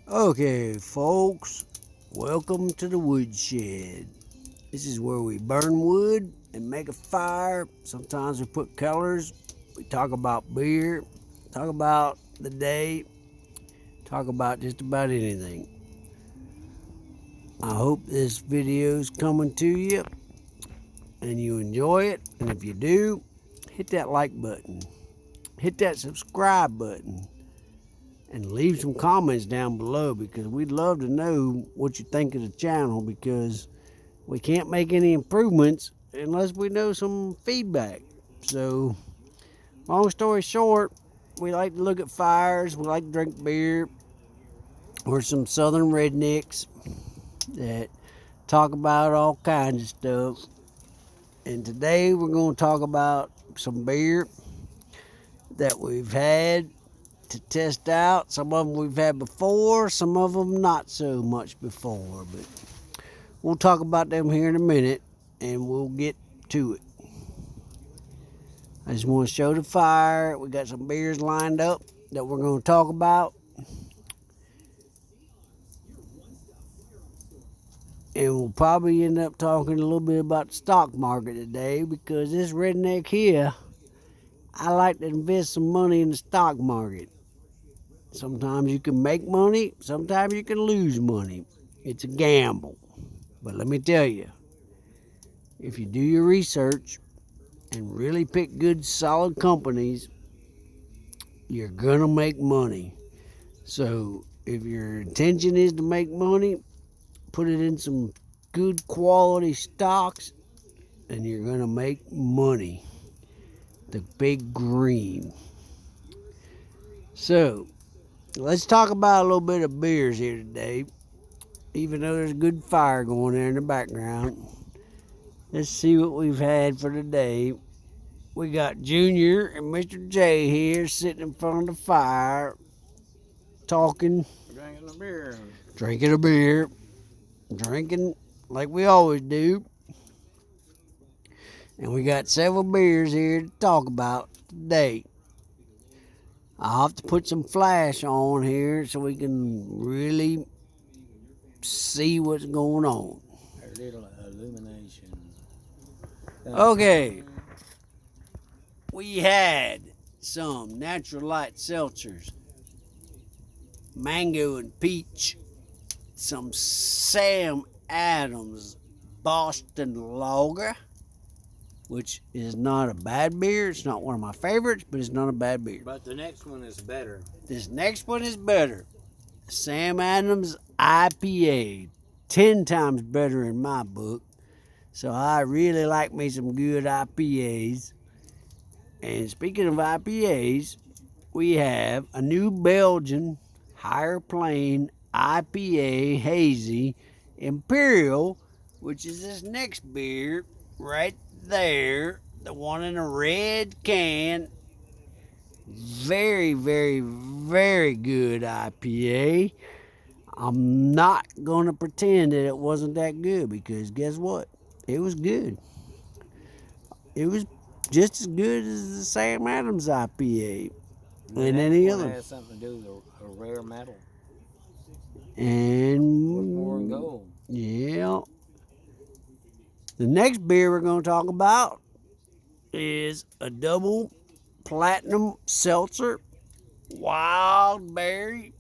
Okay, folks, welcome to the woodshed. This is where we burn wood and make a fire. Sometimes we put colors. We talk about beer, talk about the day, talk about just about anything. I hope this video is coming to you and you enjoy it. And if you do, hit that like button, hit that subscribe button, and leave some comments down below because we'd love to know what you think of the channel because we can't make any improvements unless we know some feedback. So, long story short, we like to look at fires, we like to drink beer. We're some southern rednecks that talk about all kinds of stuff. And today we're going to talk about some beer that we've had to test out. Some of them we've had before, some of them not so much before. But we'll talk about them here in a minute and we'll get to it. I just want to show the fire. We got some beers lined up that we're going to talk about. And we'll probably end up talking a little bit about the stock market today because this redneck here, I like to invest some money in the stock market. Sometimes you can make money, sometimes you can lose money. It's a gamble. But let me tell you, if you do your research and really pick good, solid companies, you're going to make money. So if your intention is to make money, put it in some good quality stocks and you're going to make money. The big green. So let's talk about a little bit of beers here today. Even though there's a good fire going there in the background. Let's see what we've had for today. We got Junior and Mr. J here sitting in front of the fire, talking, drinking a beer, drinking like we always do. And we got several beers here to talk about today. I'll have to put some flash on here so we can really see what's going on. A little illumination. Okay. We had some Natural Light seltzers, mango and peach, some Sam Adams Boston Lager, which is not a bad beer. It's not one of my favorites, but it's not a bad beer. But the next one is better. This next one is better. Sam Adams IPA, 10 times better in my book. So I really like me some good IPAs. And speaking of IPAs, we have a New Belgian Higher Plain IPA Hazy Imperial, which is this next beer right there, the one in a red can. Very, very, very good IPA. I'm not going to pretend that it wasn't that good because guess what? It was good. It was just as good as the Sam Adams IPA and any other. Has something to do with a rare metal. And more than gold. Yeah. The next beer we're going to talk about is a double platinum seltzer, wild berry,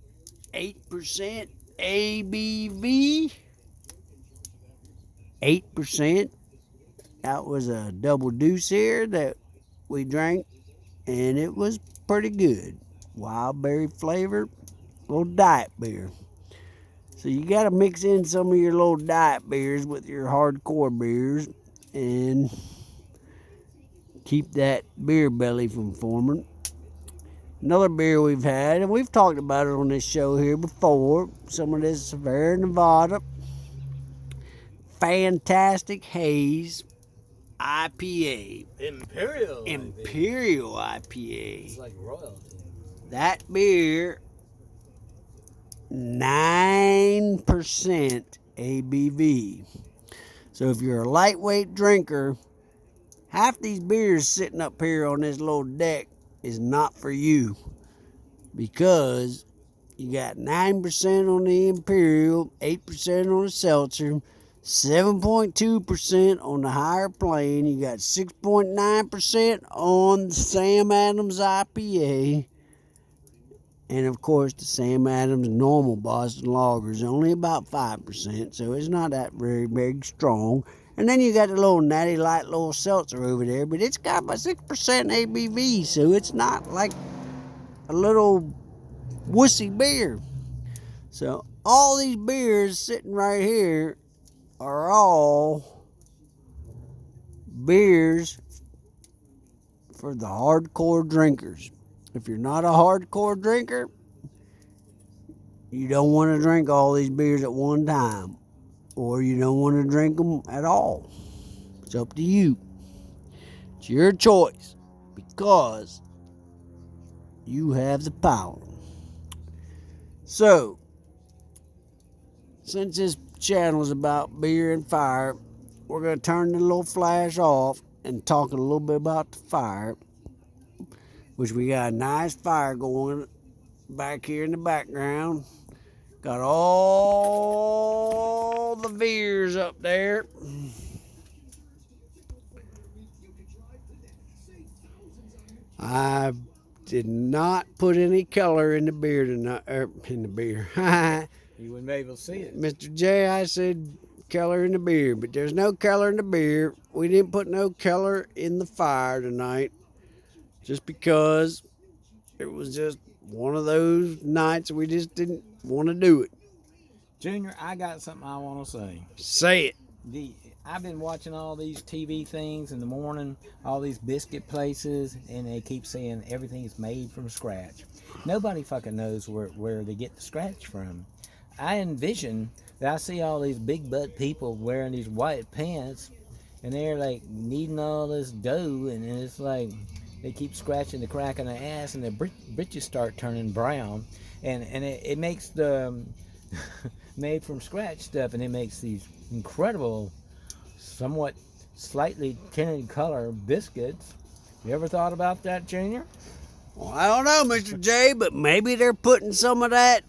8% ABV. 8%. That was a double deuce here that we drank, and it was pretty good. Wild berry flavor, little diet beer. So you got to mix in some of your little diet beers with your hardcore beers and keep that beer belly from forming. Another beer we've had, and we've talked about it on this show here before, some of this Sierra Nevada Fantastic Haze IPA. Imperial IPA. It's like royalty. That beer, 9% ABV. So if you're a lightweight drinker, half these beers sitting up here on this little deck is not for you because You got 9% on the Imperial, 8% on the Seltzer, 7.2% on the Higher Plain. You got 6.9% on the Sam Adams IPA. And of course, the Sam Adams normal Boston Lager is only about 5%, so it's not that very big strong. And then you got the little natty light little seltzer over there, but it's got about 6% ABV, so it's not like a little wussy beer. So all these beers sitting right here are all beers for the hardcore drinkers. If you're not a hardcore drinker, you don't want to drink all these beers at one time, or you don't want to drink them at all. It's up to you. It's your choice, because you have the power. So, since this channel is about beer and fire, we're going to turn the little flash off and talk a little bit about the fire, which we got a nice fire going back here in the background. Got all the beers up there. I did not put any color in the beer tonight. In the beer. You wouldn't be able to see it. Mr. J, I said color in the beer, but there's no color in the beer. We didn't put no color in the fire tonight, just because it was just one of those nights we just didn't want to do it. Junior, I got something I want to say. Say it. I've been watching all these TV things in the morning, all these biscuit places, and they keep saying everything is made from scratch. Nobody fucking knows where they get the scratch from. I envision that I see all these big butt people wearing these white pants, and they're like kneading all this dough, and it's like they keep scratching the crack in their ass, and their britches start turning brown, and it makes the made from scratch stuff, and it makes these incredible, somewhat slightly tinted color biscuits. You ever thought about that, Junior? Well, I don't know, Mr. J, but maybe they're putting some of that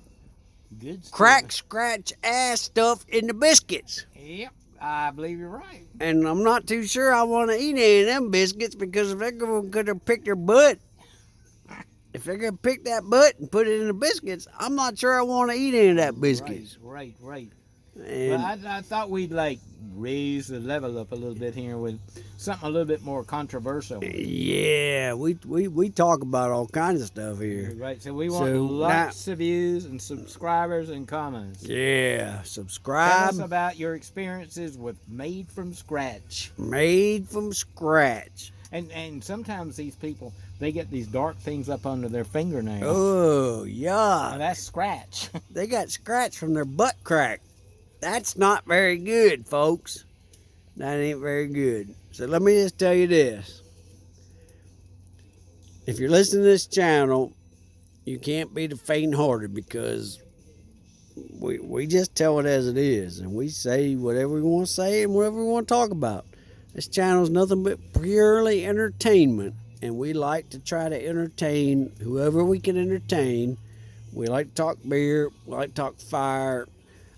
Good stuff. crack, scratch, ass stuff in the biscuits. Yep, I believe you're right. And I'm not too sure I want to eat any of them biscuits, because if they're going to pick their butt, if they're going to pick that butt and put it in the biscuits, I'm not sure I want to eat any of that biscuits. Right. And Well, I thought we'd like raise the level up a little bit here with something a little bit more controversial. yeah, we talk about all kinds of stuff here. Right, so we want lots of views and subscribers and comments. Yeah, Tell subscribe. us about your experiences with Made from Scratch. Made from scratch. And sometimes these people, they get these dark things up under their fingernails. Oh, Now, yeah. that's scratch. They got scratch from their butt crack. That's not very good, folks. That ain't very good. So let me just tell you this. If you're listening to this channel, you can't be the faint-hearted, because we just tell it as it is, and we say whatever we want to say and whatever we want to talk about. This channel is nothing but purely entertainment, and we like to try to entertain whoever we can entertain. We like to talk beer, we like to talk fire.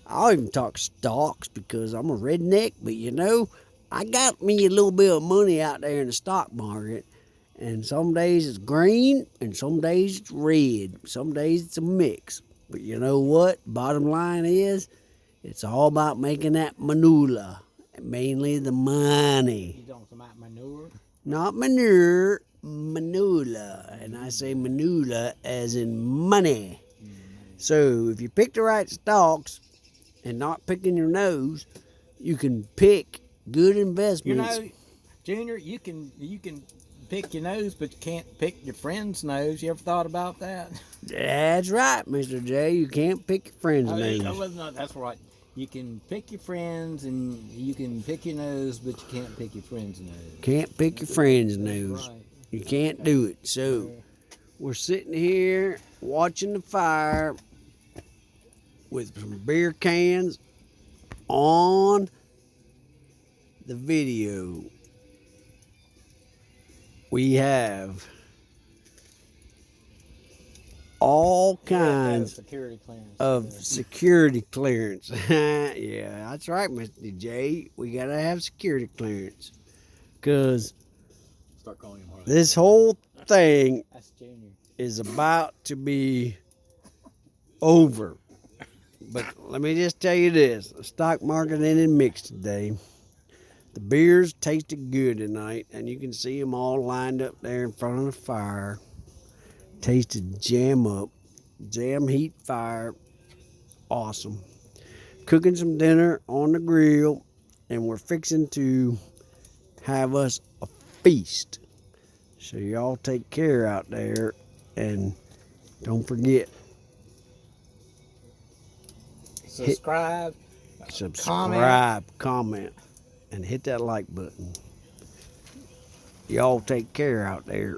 I'll even talk stocks, because I'm a redneck, but you know, I got me a little bit of money out there in the stock market, and some days it's green and some days it's red. Some days it's a mix. But you know what? Bottom line is, it's all about making that manula, mainly the money. You talking about manure? Not manure, manula. And I say manula as in money. So if you pick the right stocks and not picking your nose, you can pick good investments. You know, Junior, you can pick your nose, but you can't pick your friend's nose. You ever thought about that? That's right, Mr. J. You can't pick your friend's nose. That's right. You can pick your friends and you can pick your nose, but you can't pick your friend's nose. Can't pick your friend's nose. Right. You can't do it. So we're sitting here watching the fire with some beer cans on the video. We have all You have to have a kinds security clearance. of security clearance. Yeah, that's right, Mr. J. We gotta have security clearance. Because Start calling him Harley. this whole thing That's Junior. is about to be over. But let me just tell you this, the stock market ain't in mix today. The beers tasted good tonight, and you can see them all lined up there in front of the fire. Tasted jam up, jam heat fire, awesome. Cooking some dinner on the grill, and we're fixing to have us a feast. So y'all take care out there, and don't forget, Subscribe. subscribe, comment, and hit that like button. Y'all take care out there.